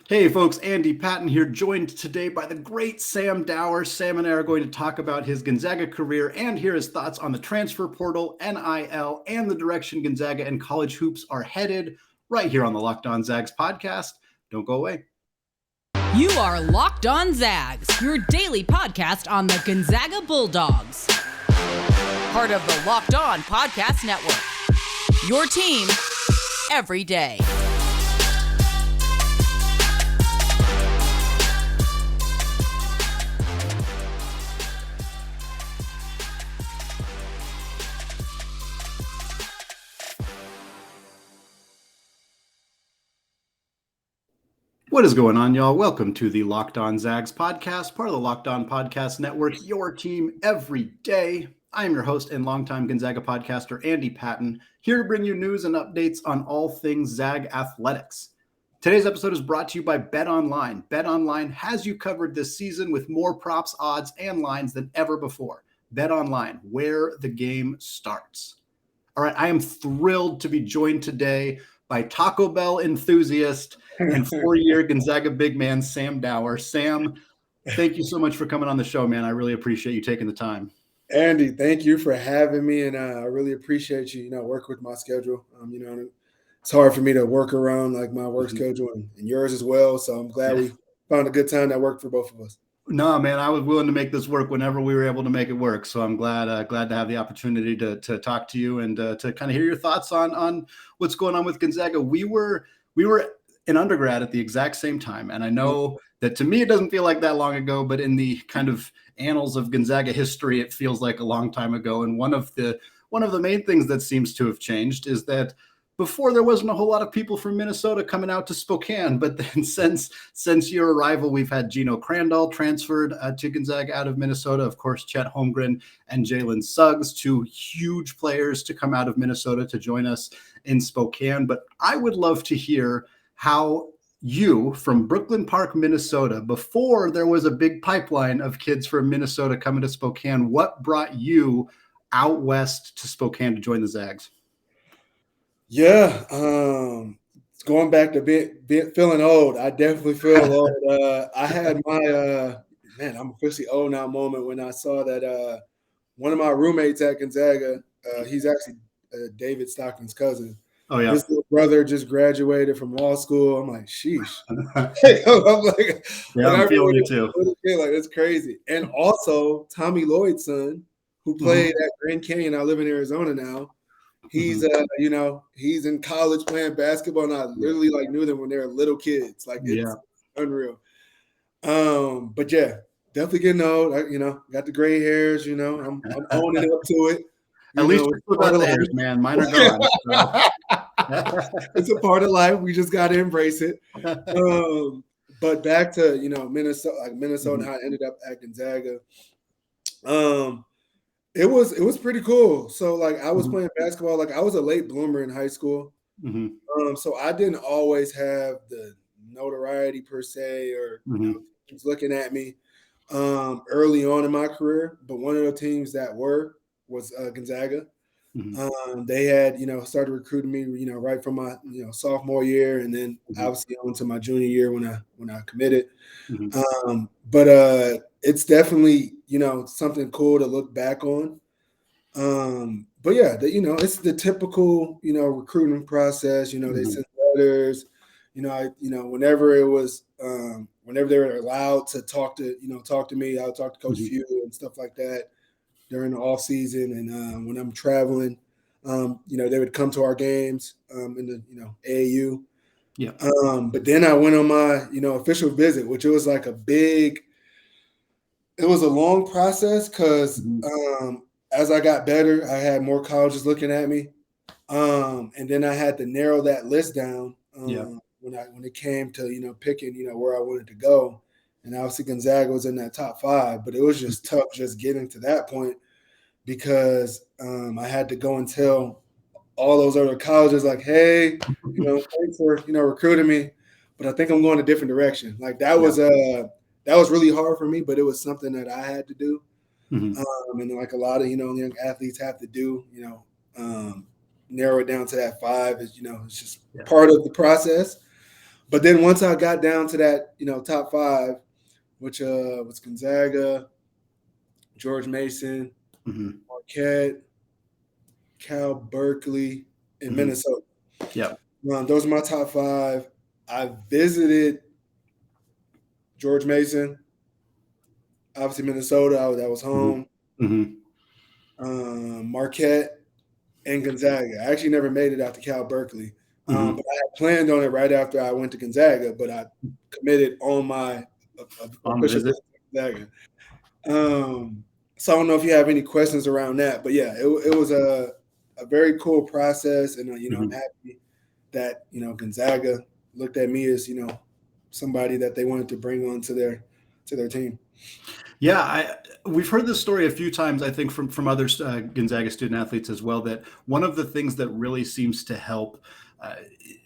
Hey folks, Andy Patton here, joined today by the great Sam Dower. Sam and I are going to talk about his Gonzaga career and hear his thoughts on the transfer portal, NIL, and the direction Gonzaga and college hoops are headed right here on the Locked On Zags podcast. Don't go away. You are Locked On Zags, your daily podcast on the Gonzaga Bulldogs. Part of the Locked On Podcast Network. Your team every day. What is going on, y'all? Welcome to the Locked On Zags podcast, part of the Locked On Podcast Network, your team every day. I am your host and longtime Gonzaga podcaster, Andy Patton, here to bring you news and updates on all things Zag athletics. Today's episode is brought to you by BetOnline. BetOnline has you covered this season with more props, odds, and lines than ever before. BetOnline, where the game starts. All right, I am thrilled to be joined today by Taco Bell enthusiast and four-year Gonzaga big man, Sam Dower. Sam, thank you so much for coming on the show, man. I really appreciate you taking the time. Andy, thank you for having me, and I really appreciate you, work with my schedule. It's hard for me to work around like my work schedule and yours as well, so I'm glad we found a good time that worked for both of us. No, man, I was willing to make this work whenever we were able to make it work. So I'm glad to have the opportunity to talk to you and to kind of hear your thoughts on what's going on with Gonzaga. We were in undergrad at the exact same time, and I know that to me it doesn't feel like that long ago, but in the kind of annals of Gonzaga history, it feels like a long time ago. And one of the main things that seems to have changed is that before there wasn't a whole lot of people from Minnesota coming out to Spokane, but then since your arrival, we've had Gino Crandall transferred to Gonzaga out of Minnesota. Of course, Chet Holmgren and Jalen Suggs, two huge players to come out of Minnesota to join us in Spokane. But I would love to hear how you, from Brooklyn Park, Minnesota, before there was a big pipeline of kids from Minnesota coming to Spokane, what brought you out west to Spokane to join the Zags? Yeah, going back to bit feeling old. I definitely feel old. I had my I'm officially old now moment when I saw that one of my roommates at Gonzaga, he's actually David Stockton's cousin. Oh yeah, his little brother just graduated from law school. I'm like, sheesh. I'm like, I'm feeling it too. Like, it's crazy. And also Tommy Lloyd's son, who played at Grand Canyon. I live in Arizona now. He's he's in college playing basketball, and I literally knew them when they were little kids. It's unreal. But yeah, definitely getting old. Got the gray hairs. I'm owning up to it. At least you still got the hairs, man. Mine are gone. So. It's a part of life. We just got to embrace it. But back to Minnesota, and how I ended up at Gonzaga. It was pretty cool. So I was playing basketball. I was a late bloomer in high school. So I didn't always have the notoriety per se, or teams looking at me early on in my career. But one of the teams that was Gonzaga. They had started recruiting me right from my sophomore year, and then obviously on to my junior year when I committed. But it's definitely something cool to look back on. But yeah, it's the typical recruiting process. They send letters. Whenever it was whenever they were allowed to talk to me, I'll talk to Coach Few and stuff like that during the off season. And when I'm traveling, they would come to our games in the AAU. Yeah. But then I went on my official visit, which it was it was a long process because as I got better, I had more colleges looking at me. And then I had to narrow that list down when it came to, picking, where I wanted to go. And obviously Gonzaga was in that top 5, but it was just tough just getting to that point because I had to go and tell all those other colleges hey, thanks for, recruiting me, but I think I'm going a different direction. That was really hard for me, but it was something that I had to do. And a lot of, young athletes have to do, narrow it down to that 5 is, it's just part of the process. But then once I got down to that, top 5, which was Gonzaga, George Mason, Marquette, Cal Berkeley, and Minnesota. Yeah. Those are my top 5. I visited George Mason, obviously Minnesota. That was home. Marquette and Gonzaga. I actually never made it out to Cal Berkeley, but I had planned on it right after I went to Gonzaga. But I committed on my official visit to Gonzaga. So I don't know if you have any questions around that, but yeah, it was a very cool process, and I'm happy that Gonzaga looked at me as somebody that they wanted to bring on to their team. Yeah, we've heard this story a few times, I think, from other Gonzaga student athletes as well, that one of the things that really seems to help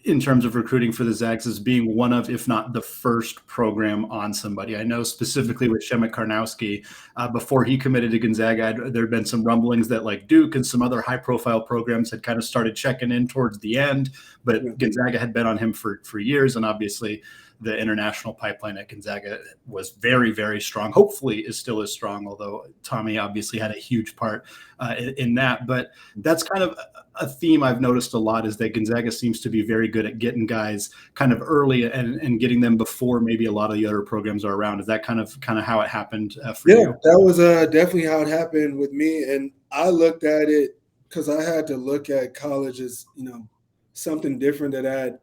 in terms of recruiting for the Zags is being one of, if not the first program on somebody. I know specifically with Shemek Karnowski, before he committed to Gonzaga, there had been some rumblings that like Duke and some other high-profile programs had kind of started checking in towards the end, but Gonzaga had been on him for years, and obviously the international pipeline at Gonzaga was very, very strong. Hopefully is still as strong, although Tommy obviously had a huge part in that. But that's kind of a theme I've noticed a lot, is that Gonzaga seems to be very good at getting guys kind of early and getting them before maybe a lot of the other programs are around. Is that kind of how it happened for you? Yeah, that was definitely how it happened with me. And I looked at it because I had to look at college as, something different that I had,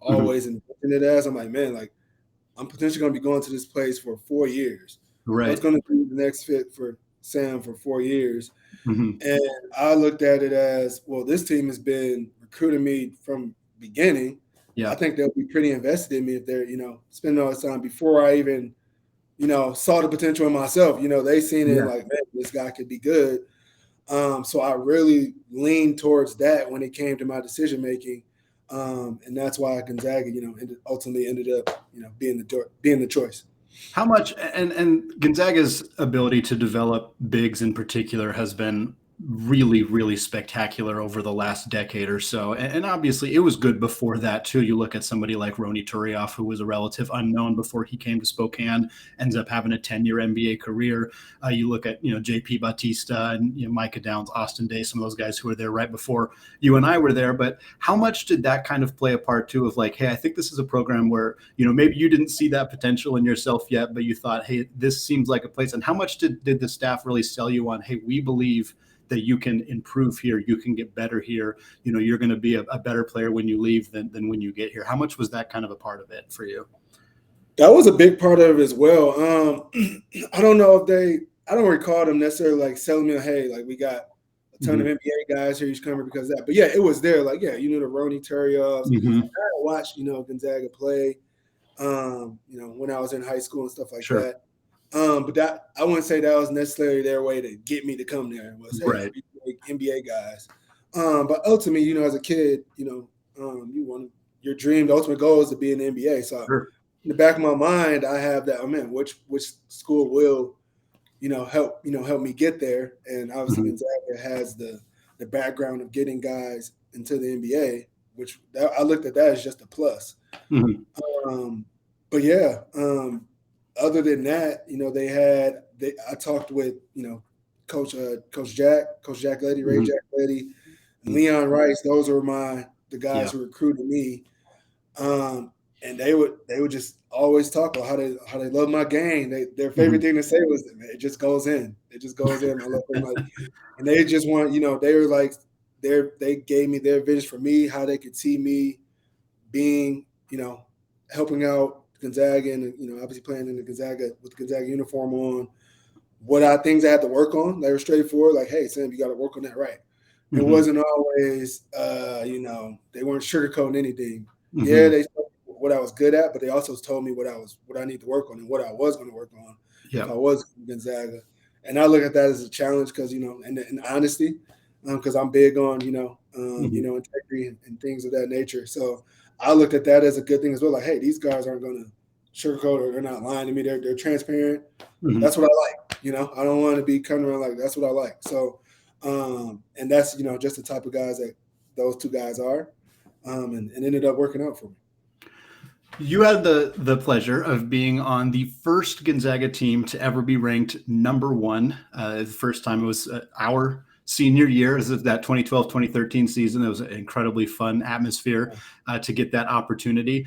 always envisioned it as. I'm like, man, like I'm potentially going to be going to this place for 4 years. Right. What's going to be the next fit for Sam for 4 years? And I looked at it as, well, this team has been recruiting me from beginning. Yeah. I think they'll be pretty invested in me if they're, spending all this time before I even, saw the potential in myself. They seen it like, man, this guy could be good. So I really leaned towards that when it came to my decision making, and that's why Gonzaga, ultimately ended up, being the choice. How much and Gonzaga's ability to develop bigs in particular has been really, really spectacular over the last decade or so. And obviously it was good before that too. You look at somebody like Roni Turioff, who was a relative unknown before he came to Spokane, ends up having a 10-year NBA career. You look at, JP Batista and Micah Downs, Austin Day, some of those guys who were there right before you and I were there. But how much did that kind of play a part too of like, hey, I think this is a program where, maybe you didn't see that potential in yourself yet, but you thought, hey, this seems like a place. And how much did the staff really sell you on, hey, we believe that you can improve here, you can get better here, you're going to be a better player when you leave than when you get here? How much was that kind of a part of it for you? That was a big part of it as well. I don't know if I don't recall them necessarily like selling me, hey, like we got a ton of NBA guys here, he's coming because of that. But yeah, it was there. Like, yeah, the Roni Turioffs. I watched, Gonzaga play, when I was in high school and stuff like that. But that I wouldn't say that was necessarily their way to get me to come there. It was, hey, NBA guys. But ultimately, as a kid, you want your dream, the ultimate goal is to be in the NBA. So in the back of my mind, I have that, which school will, help me get there. And obviously Gonzaga has the background of getting guys into the NBA, which I looked at that as just a plus. But yeah, other than that, I talked with, Coach Jack Leddy, Ray Jack Leddy, and Leon Rice. Those were the guys who recruited me. And they would just always talk about how they love my game. Their favorite thing to say was, man, it just goes in. It just goes in. I love them. And they just want, they were like, they gave me their vision for me, how they could see me being, helping out Gonzaga and, obviously playing in the Gonzaga with the Gonzaga uniform on, what things I had to work on. They were straightforward, like, hey, Sam, you got to work on that right. It wasn't always, they weren't sugarcoating anything. Yeah, they told me what I was good at, but they also told me what I need to work on and what I was going to work on if I was Gonzaga. And I look at that as a challenge because, and honesty, because I'm big on, integrity and things of that nature. So I looked at that as a good thing as well. Like, hey, these guys aren't going to sugarcoat or they're not lying to me. They're transparent. That's what I like. I don't want to be coming around like that's what I like. So, and that's, just the type of guys that those two guys are, and ended up working out for me. You had the pleasure of being on the first Gonzaga team to ever be ranked number one. The first time it was our senior year, as of that 2012-2013 season. It was an incredibly fun atmosphere to get that opportunity.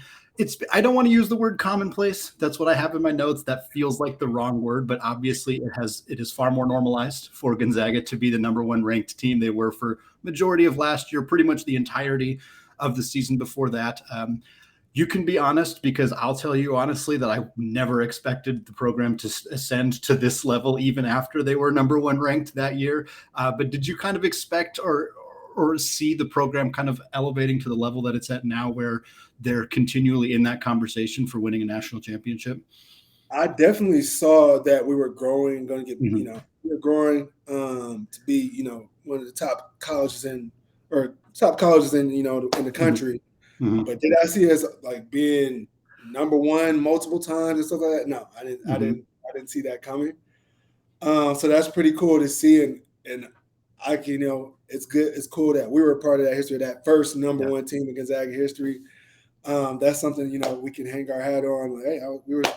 I don't want to use the word commonplace. That's what I have in my notes. That feels like the wrong word, but obviously it is far more normalized for Gonzaga to be the number one ranked team. They were for majority of last year, pretty much the entirety of the season before that. You can be honest, because I'll tell you honestly that I never expected the program to ascend to this level, even after they were number one ranked that year. But did you kind of expect or see the program kind of elevating to the level that it's at now, where they're continually in that conversation for winning a national championship? I definitely saw that we were growing, going to get, Mm-hmm. we were growing to be, one of the top colleges in the country. Mm-hmm. But did I see us like being number one multiple times and stuff like that? No, I didn't. Mm-hmm. I didn't see that coming. So that's pretty cool to see, and I can, it's good. It's cool that we were a part of that history, that first number one team in Gonzaga history. That's something we can hang our hat on. Like, hey, I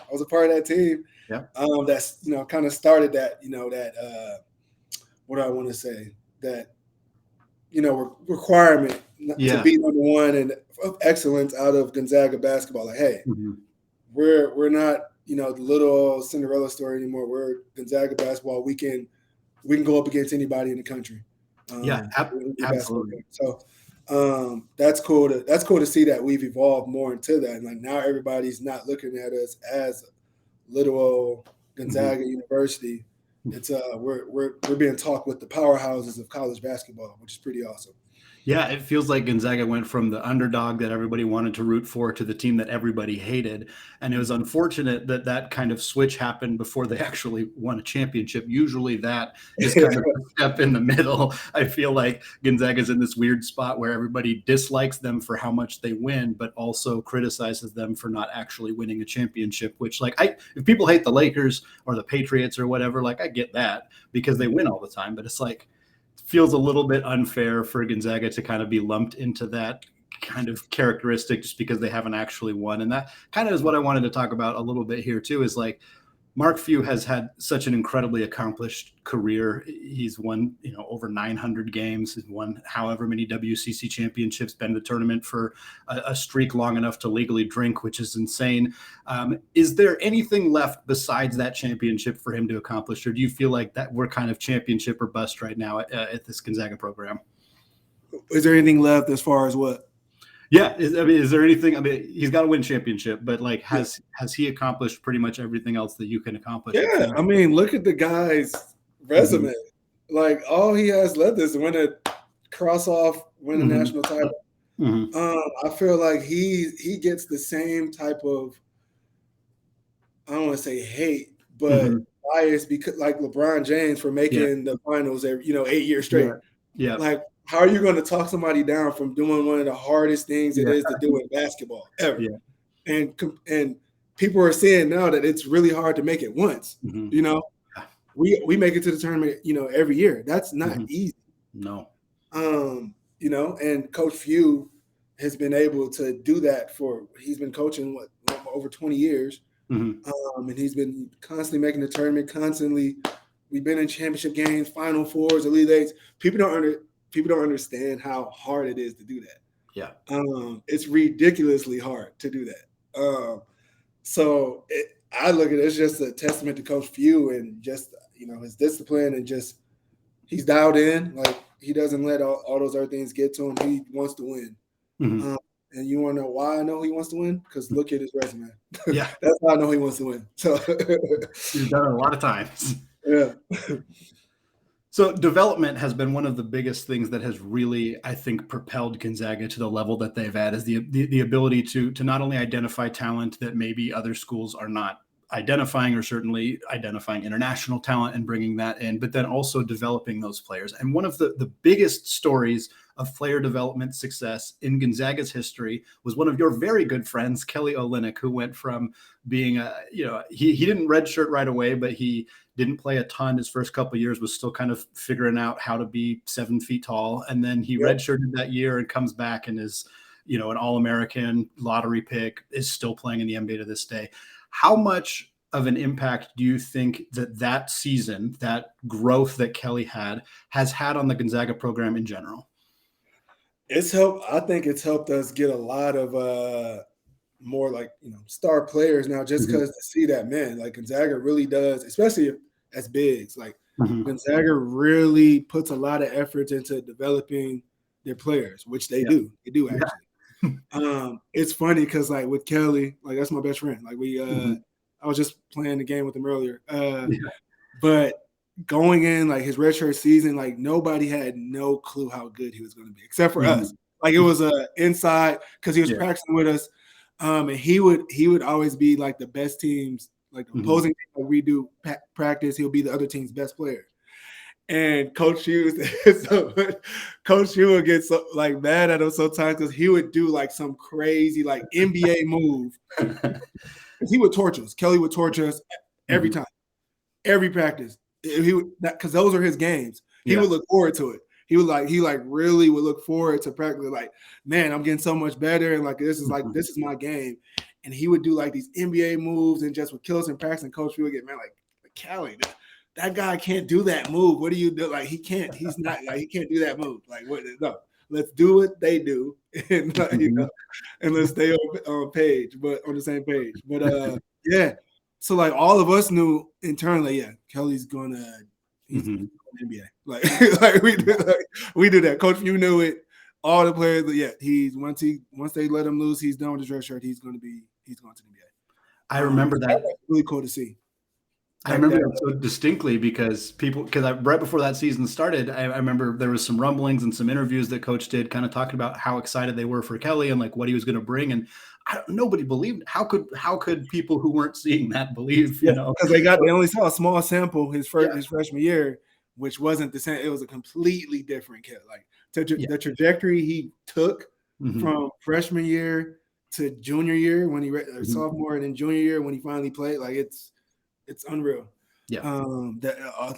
was a part of that team. Yeah. That's kind of started that. What do I want to say? That requirement to be number one and of excellence out of Gonzaga basketball. Like, hey, we're not the little Cinderella story anymore. We're Gonzaga basketball. We can go up against anybody in the country. Absolutely. So that's cool to see that we've evolved more into that. And like now everybody's not looking at us as little old Gonzaga University. It's we're being talked with the powerhouses of college basketball, which is pretty awesome. Yeah, it feels like Gonzaga went from the underdog that everybody wanted to root for to the team that everybody hated. And it was unfortunate that that kind of switch happened before they actually won a championship. Usually that is kind of a step in the middle. I feel like Gonzaga's in this weird spot where everybody dislikes them for how much they win, but also criticizes them for not actually winning a championship, which if people hate the Lakers or the Patriots or whatever, like I get that because they win all the time, but it's like, feels a little bit unfair for Gonzaga to kind of be lumped into that kind of characteristic just because they haven't actually won. And that kind of is what I wanted to talk about a little bit here too, is like Mark Few has had such an incredibly accomplished career. He's won, over 900 games. He's won however many WCC championships, been to the tournament for a streak long enough to legally drink, which is insane. Is there anything left besides that championship for him to accomplish? Or do you feel like that we're kind of championship or bust right now at this Gonzaga program? Is there anything left as far as what? Yeah, is there anything? I mean, he's got to win championship, but like, has he accomplished pretty much everything else that you can accomplish? Yeah, I mean, look at the guy's resume. Like, all he has left is win a national title. I feel like he gets the same type of, I don't want to say hate, but bias, because like LeBron James for making the finals every 8 years straight. Yeah. Like, how are you going to talk somebody down from doing one of the hardest things it is to do in basketball ever? Yeah. And people are saying now that it's really hard to make it once. We make it to the tournament, every year. That's not easy. No. And Coach Few has been able to do that he's been coaching over 20 years. And he's been constantly making the tournament, constantly. We've been in championship games, Final Fours, Elite Eights. People don't understand how hard it is to do that. Yeah. It's ridiculously hard to do that. So I look at it as just a testament to Coach Few and just, his discipline and just he's dialed in. Like, he doesn't let all those other things get to him. He wants to win. And you want to know why I know he wants to win? Because look at his resume. Yeah. That's why I know he wants to win. So he's done it a lot of times. Yeah. So development has been one of the biggest things that has really, I think, propelled Gonzaga to the level that they've at, is the ability to not only identify talent that maybe other schools are not identifying, or certainly identifying international talent and bringing that in, but then also developing those players. And one of the biggest stories of player development success in Gonzaga's history was one of your very good friends, Kelly Olynyk, who went from being he didn't redshirt right away, but he didn't play a ton his first couple of years, was still kind of figuring out how to be 7 feet tall. And then he redshirted that year and comes back and is you know, an All-American lottery pick, is still playing in the NBA to this day. How much of an impact do you think that season, that growth that Kelly has had on the Gonzaga program in general? It's helped. I think it's helped us get a lot of more like, you know, star players now, just because to see that, man, like Gonzaga really does, especially as bigs, like Gonzaga really puts a lot of effort into developing their players, which they do. They do actually. It's funny because like with Kelly, like that's my best friend. Like I was just playing the game with him earlier. But going in like his redshirt season, like nobody had no clue how good he was going to be, except for us. Like it was inside because he was practicing with us. And he would always be like the best teams, like the opposing team, like we do practice, he'll be the other team's best player. And Coach Hughes, Coach Hughes would get so like mad at him sometimes because he would do like some crazy like NBA move. He would torch us. Kelly would torch us every time, every practice. He would, because those are his games. He would look forward to it. He really would look forward to practically like, man, I'm getting so much better, and like this is my game. And he would do like these NBA moves and just would kill us in practice. And Coach would get, man, like Kelly, that guy can't do that move. What do you do? Like he can't. He's not like he can't do that move. Like what? No, let's do what they do, and you know, and let's stay on the same page. But yeah. So like all of us knew internally, Kelly's gonna NBA. Like we do that. Coach, you knew it. All the players, he's once they let him loose, he's done with his red shirt. He's going to the NBA. I remember that. Really cool to see. I remember that so distinctly because right before that season started, I remember there was some rumblings and some interviews that Coach did, kind of talking about how excited they were for Kelly and like what he was going to bring. And nobody believed it. How could people who weren't seeing that believe? You know, because they only saw a small sample his freshman year, which wasn't the same. It was a completely different kid. Like the trajectory he took from freshman year to junior year when he sophomore and then junior year when he finally played, like it's unreal. Yeah.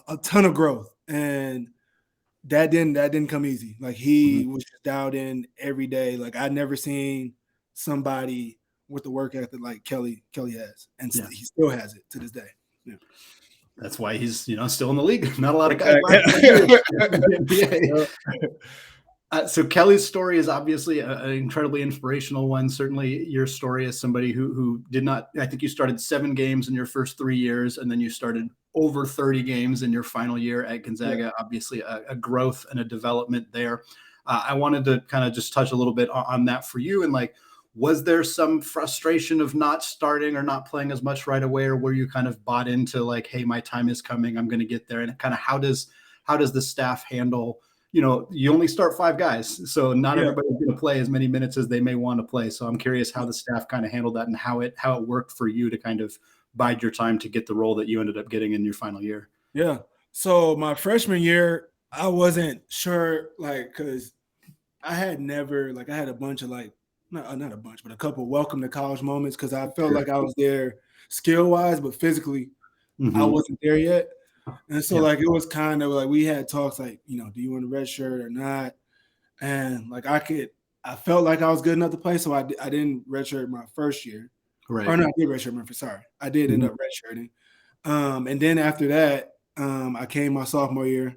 A ton of growth, and that didn't come easy. Like he was just dialed in every day. Like I'd never seen somebody with the work ethic like Kelly has, and he still has it to this day. Yeah. That's why he's still in the league. Not a lot of guys. So Kelly's story is obviously an incredibly inspirational one. Certainly your story as somebody who did not, I think you started 7 games in your first 3 years, and then you started over 30 games in your final year at Gonzaga. Yeah. Obviously a growth and a development there. I wanted to kind of just touch a little bit on that for you. And like, was there some frustration of not starting or not playing as much right away, or were you kind of bought into like, hey, my time is coming, I'm going to get there? And kind of how does the staff handle, you only start 5 guys, so not everybody's going to play as many minutes as they may want to play. So I'm curious how the staff kind of handled that and how it worked for you to kind of bide your time to get the role that you ended up getting in your final year. Yeah. So my freshman year, I wasn't sure, like, because I had a bunch of like, not a bunch, but a couple welcome to college moments because I felt like I was there skill-wise, but physically I wasn't there yet. And so like it was kind of like we had talks like, do you want a red shirt or not? And like I felt like I was good enough to play, so I didn't redshirt my first year. Right. Or no, I did redshirt my first. Sorry. I did end up redshirting. And then after that, I came my sophomore year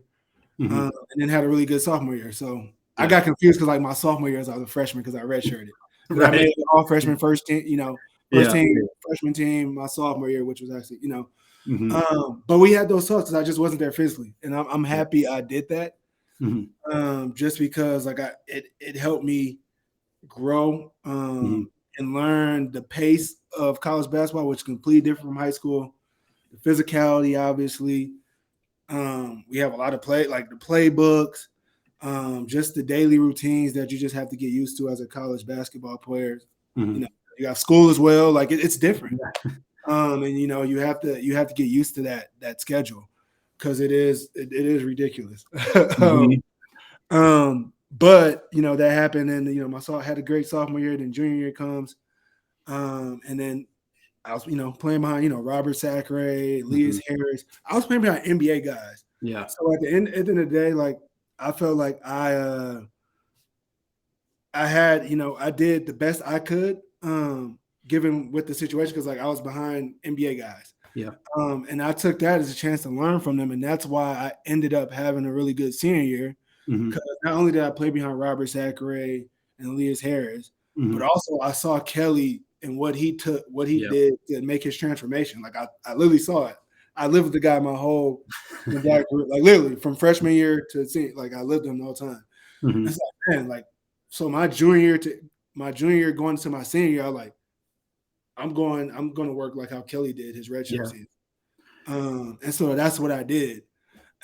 and then had a really good sophomore year. So I got confused because like my sophomore year I was a freshman because I redshirted. Right. I made an all freshman first team, team, freshman team my sophomore year, which was actually, but we had those talks because I just wasn't there physically. And I'm happy I did that. Just because like it helped me grow and learn the pace of college basketball, which is completely different from high school. The physicality, obviously. We have a lot of the playbooks. Just the daily routines that you just have to get used to as a college basketball player. You got school as well. Like it's different. And you have to get used to that schedule because it is ridiculous. But that happened, and I had a great sophomore year. Then junior year comes, and then I was playing behind Robert Sacre, Elias Harris. I was playing behind NBA guys. Yeah. So at the end of the day, like I felt like I I had, I did the best I could, given with the situation, because like I was behind NBA guys. Yeah. And I took that as a chance to learn from them. And that's why I ended up having a really good senior year. Because not only did I play behind Robert Zachary and Elias Harris, but also I saw Kelly and what he did to make his transformation. Like I literally saw it. I lived with the guy my whole like literally from freshman year to senior, like I lived with him the whole time. It's like, man, like, so my junior year going into my senior year, I was like, I'm going to work like how Kelly did his redshirt season. And so that's what I did.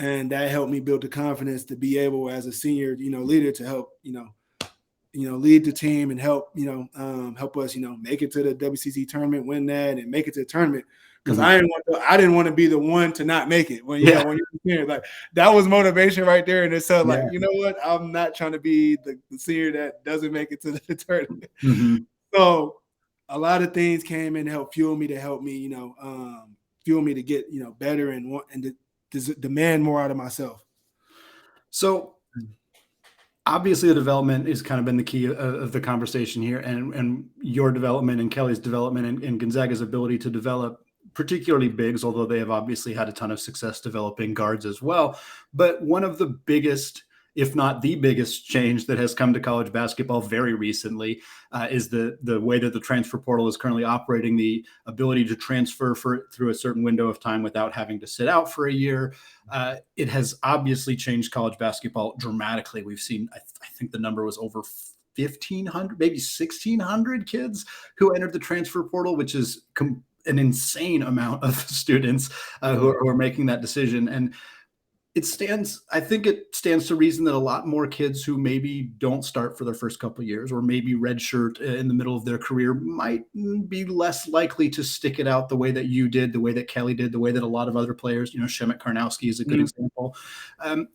And that helped me build the confidence to be able, as a senior, leader, to help, lead the team and help, help us, make it to the WCC tournament, win that, and make it to the tournament. Because I didn't want to be the one to not make it when when you're like, that was motivation right there. And it said, like, you know what, I'm not trying to be the senior that doesn't make it to the tournament. So a lot of things came in to help fuel me to get better and to demand more out of myself. So obviously the development has kind of been the key of the conversation here, and your development and Kelly's development and Gonzaga's ability to develop particularly bigs, although they have obviously had a ton of success developing guards as well. But one of the biggest, if not the biggest change that has come to college basketball very recently is the way that the transfer portal is currently operating, the ability to transfer through a certain window of time without having to sit out for a year. It has obviously changed college basketball dramatically. We've seen, I think the number was over 1,500, maybe 1,600 kids who entered the transfer portal, which is an insane amount of students who are making that decision. And I think it stands to reason that a lot more kids who maybe don't start for their first couple of years, or maybe redshirt in the middle of their career, might be less likely to stick it out the way that you did, the way that Kelly did, the way that a lot of other players, Shemet Karnowski is a good example.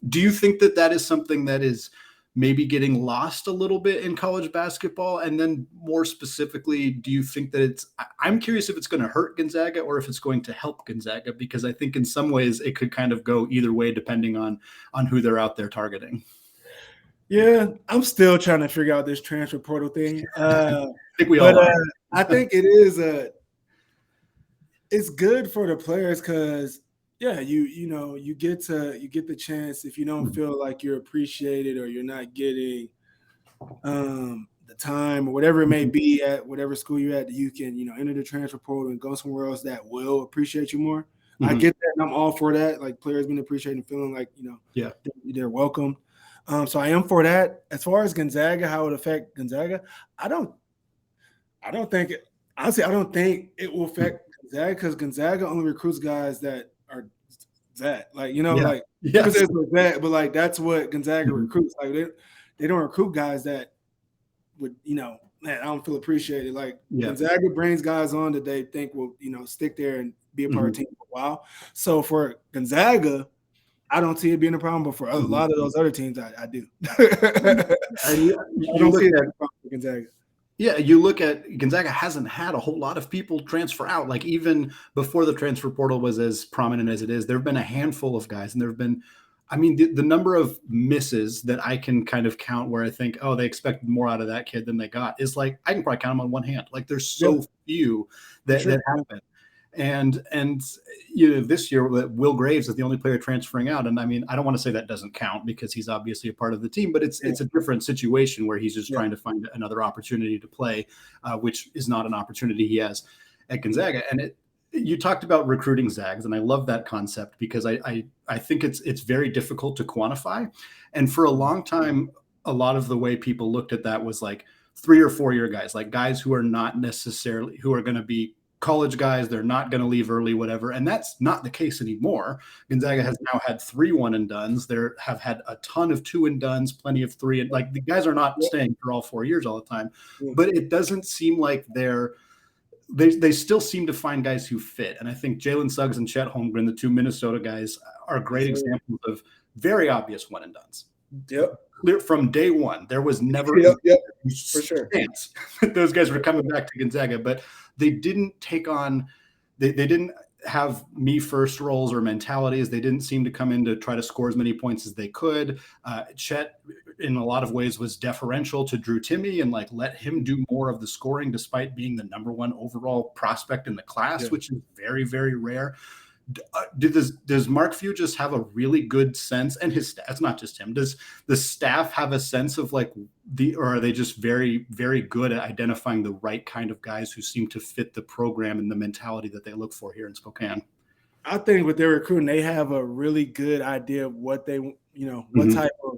Do you think that is something that is maybe getting lost a little bit in college basketball? And then more specifically, do you think that I'm curious if it's going to hurt Gonzaga or if it's going to help Gonzaga, because I think in some ways it could kind of go either way depending on who they're out there targeting. Yeah, I'm still trying to figure out this transfer portal thing. I think we all are. I think it is it's good for the players because you get the chance, if you don't feel like you're appreciated or you're not getting the time or whatever it may be at whatever school you're at, that you can enter the transfer portal and go somewhere else that will appreciate you more. I get that, and I'm all for that. Like, players being appreciated and feeling like they're welcome. So I am for that. As far as Gonzaga, how it affect Gonzaga, I don't think it. Honestly, I don't think it will affect Gonzaga, because Gonzaga only recruits guys that are that, but like that's what Gonzaga recruits. Like they don't recruit guys that would, man, I don't feel appreciated. Like Gonzaga brings guys on that they think will, stick there and be a part of the team for a while. So for Gonzaga, I don't see it being a problem, but for a lot of those other teams, I do. I don't see that problem for Gonzaga. Yeah, you look at Gonzaga hasn't had a whole lot of people transfer out. Like, even before the transfer portal was as prominent as it is, there have been a handful of guys, and there have been, the number of misses that I can kind of count where I think, oh, they expected more out of that kid than they got, is like, I can probably count them on one hand. Like, there's so few that happen. And this year Will Graves is the only player transferring out. And I don't want to say that doesn't count, because he's obviously a part of the team, but it's a different situation where he's just trying to find another opportunity to play, which is not an opportunity he has at Gonzaga. And you talked about recruiting Zags, and I love that concept, because I think it's very difficult to quantify. And for a long time, a lot of the way people looked at that was like 3 or 4 year guys, like guys who are not necessarily, who are going to be college guys, they're not going to leave early, whatever. And that's not the case anymore. Gonzaga has now had 3 1-and-dones. There have had a ton of 2-and-dones, plenty of 3. And like, the guys are not staying for all 4 years all the time, but it doesn't seem like they still seem to find guys who fit. And I think Jalen Suggs and Chet Holmgren, the 2 Minnesota guys, are great examples of very obvious 1-and-dones. Clear from day one. There was never for sure chance that those guys were coming back to Gonzaga, but they didn't take on, they didn't have me first roles or mentalities. They didn't seem to come in to try to score as many points as they could. Chet in a lot of ways was deferential to Drew Timme and like let him do more of the scoring despite being the number one overall prospect in the class, which is very, very rare. Does Mark Few just have a really good sense, and his staff, it's not just him, does the staff have a sense of like or are they just very, very good at identifying the right kind of guys who seem to fit the program and the mentality that they look for here in Spokane? I think with their recruiting, they have a really good idea of what they, what type of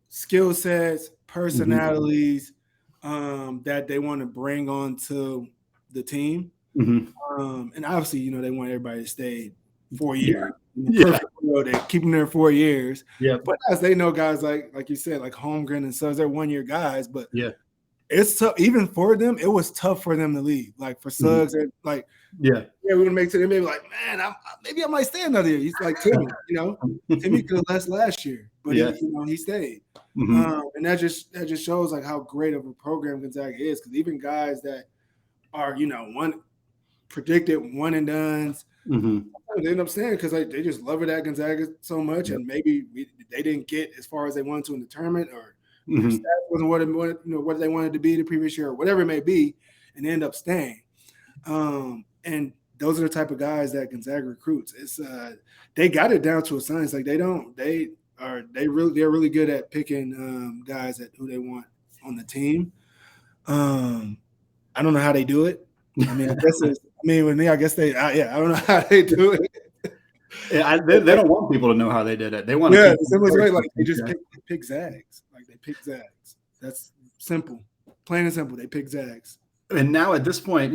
skill sets, personalities that they want to bring onto the team. And obviously, they want everybody to stay 4 years. Perfect world, they keep them there 4 years. But as they know, guys like you said, like Holmgren and Suggs, they're 1 year guys. But it's tough. Even for them, it was tough for them to leave. Like for Suggs, like we want to make to them. Maybe like, man, maybe I might stay another year. He's like Timmy, Timmy could have left last year, but he stayed. And that just shows like how great of a program Gonzaga is, because even guys that are predicted one and dones, they end up staying because they just love it at Gonzaga so much, and maybe they didn't get as far as they wanted to in the tournament, or their stats wasn't what they wanted to be the previous year, or whatever it may be, and they end up staying. And those are the type of guys that Gonzaga recruits. It's they got it down to a science. Like they're really good at picking guys who they want on the team. I don't know how they do it. I mean, with me, I guess I don't know how they do it. They don't want people to know how they did it. They want like they just pick Zags. Like they pick Zags. That's simple, plain and simple. They pick Zags. And now at this point,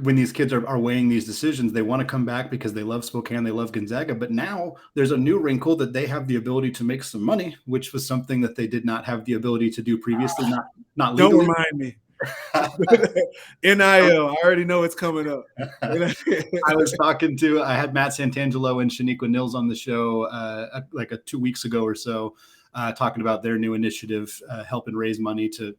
when these kids are weighing these decisions, they want to come back because they love Spokane, they love Gonzaga. But now there's a new wrinkle that they have the ability to make some money, which was something that they did not have the ability to do previously. Not legally. Don't remind me. NIL, I already know it's coming up. I had Matt Santangelo and Shaniqua Nils on the show 2 weeks ago or so, talking about their new initiative, helping raise money to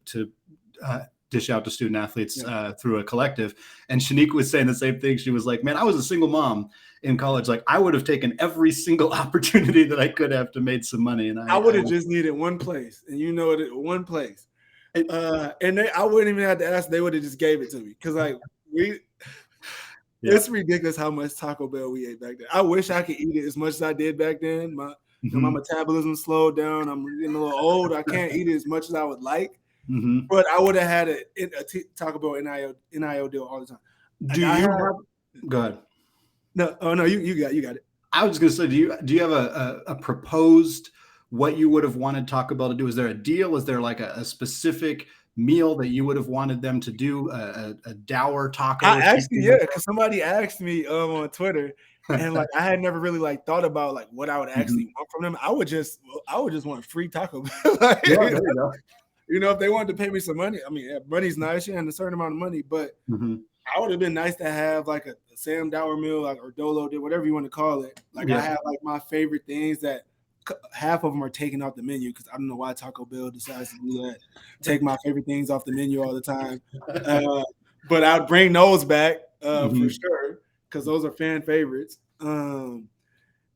dish out to student athletes through a collective. And Shaniqua was saying the same thing. She was like, man, I was a single mom in college. Like I would have taken every single opportunity that I could have to make some money. And I would have just needed one place, and one place. And I wouldn't even have to ask. They would have just gave it to me, because it's ridiculous how much Taco Bell we ate back then. I wish I could eat it as much as I did back then. My metabolism slowed down. I'm getting a little old. I can't eat it as much as I would like. But I would have had a Taco Bell NIL deal all the time. Go ahead. No, you got it. I was just going to say, do you have a proposed what you would have wanted Taco Bell to do? Is there a deal? Is there like a specific meal that you would have wanted them to do? A Dower taco? Because somebody asked me on Twitter, and like I had never really like thought about like what I would actually want from them. I would just want free Taco Bell. There you go. If they wanted to pay me some money, I mean, money's nice, and a certain amount of money, but I would have been nice to have like a Sam Dower meal, like, or Dolo, whatever you want to call it. Like I have like my favorite things that half of them are taken off the menu, because I don't know why Taco Bell decides to do that. Take my favorite things off the menu all the time. But I'd bring those back for sure, because those are fan favorites. And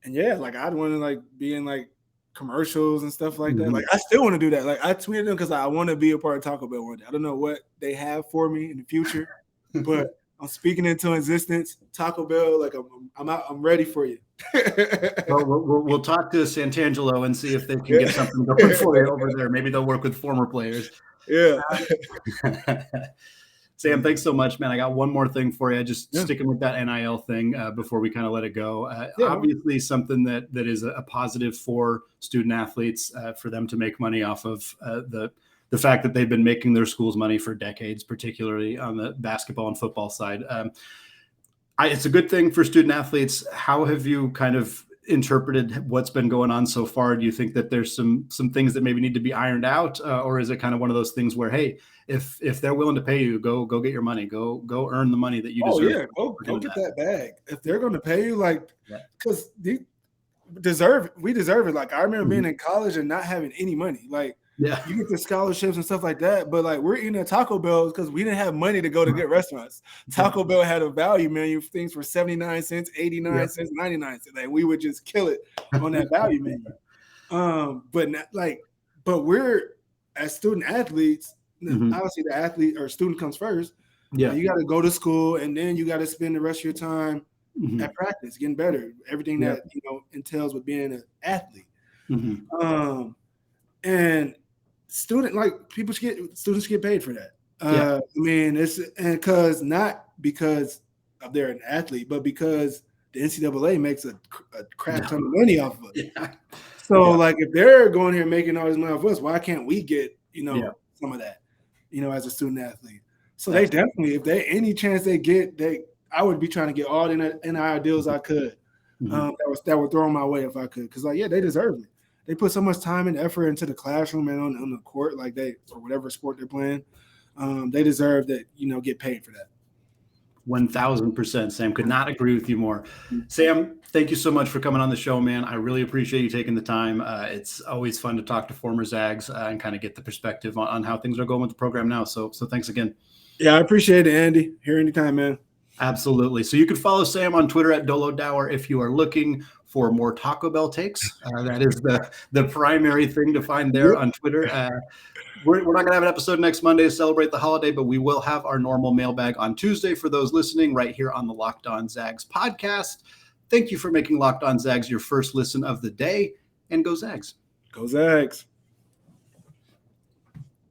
like I'd want to like be in like commercials and stuff like that. Like I still want to do that. Like I tweeted them because I want to be a part of Taco Bell one day. I don't know what they have for me in the future, but I'm speaking into existence. Taco Bell, like I'm ready for you. We'll talk to Santangelo and see if they can get something going for you over there. Maybe they'll work with former players. Yeah. Sam, thanks so much, man. I got one more thing for you. Just sticking with that NIL thing before we kind of let it go. Obviously, something that is a positive for student athletes, for them to make money off of the fact that they've been making their schools money for decades, particularly on the basketball and football side. It's a good thing for student athletes. How have you kind of interpreted what's been going on so far? Do you think that there's some things that maybe need to be ironed out, or is it kind of one of those things where, hey, if they're willing to pay you, go get your money, go earn the money that you deserve? Go get that bag. If they're going to pay you, like, because we deserve it. Like I remember being in college and not having any money. Like you get the scholarships and stuff like that, but like we're eating at Taco Bell because we didn't have money to go to good restaurants. Taco Bell had a value menu, things for 79 cents, 89 cents, 99 cents. Like we would just kill it on that value menu. But not, like But we're as student athletes, obviously the athlete or student comes first. Yeah, you got to go to school, and then you got to spend the rest of your time at practice, getting better. Everything that entails with being an athlete. And students get paid for that. I mean, it's not because they're an athlete, but because the NCAA makes a crap ton of money off of it. Yeah. So, like, if they're going here making all this money off of us, why can't we get, some of that, as a student athlete? So they definitely, if they any chance they get, I would be trying to get all the NIL deals I could that were thrown my way if I could, because they deserve it. They put so much time and effort into the classroom and on the court, or whatever sport they're playing. They deserve that, get paid for that. 1000%, Sam. Could not agree with you more. Sam, thank you so much for coming on the show, man. I really appreciate you taking the time. It's always fun to talk to former Zags and kind of get the perspective on how things are going with the program now. So thanks again. Yeah, I appreciate it, Andy. Here anytime, man. Absolutely. So you can follow Sam on Twitter at Dolo Dower if you are looking for more Taco Bell takes. That is the primary thing to find there on Twitter. We're not going to have an episode next Monday to celebrate the holiday, but we will have our normal mailbag on Tuesday for those listening right here on the Locked On Zags podcast. Thank you for making Locked On Zags your first listen of the day, and go Zags. Go Zags.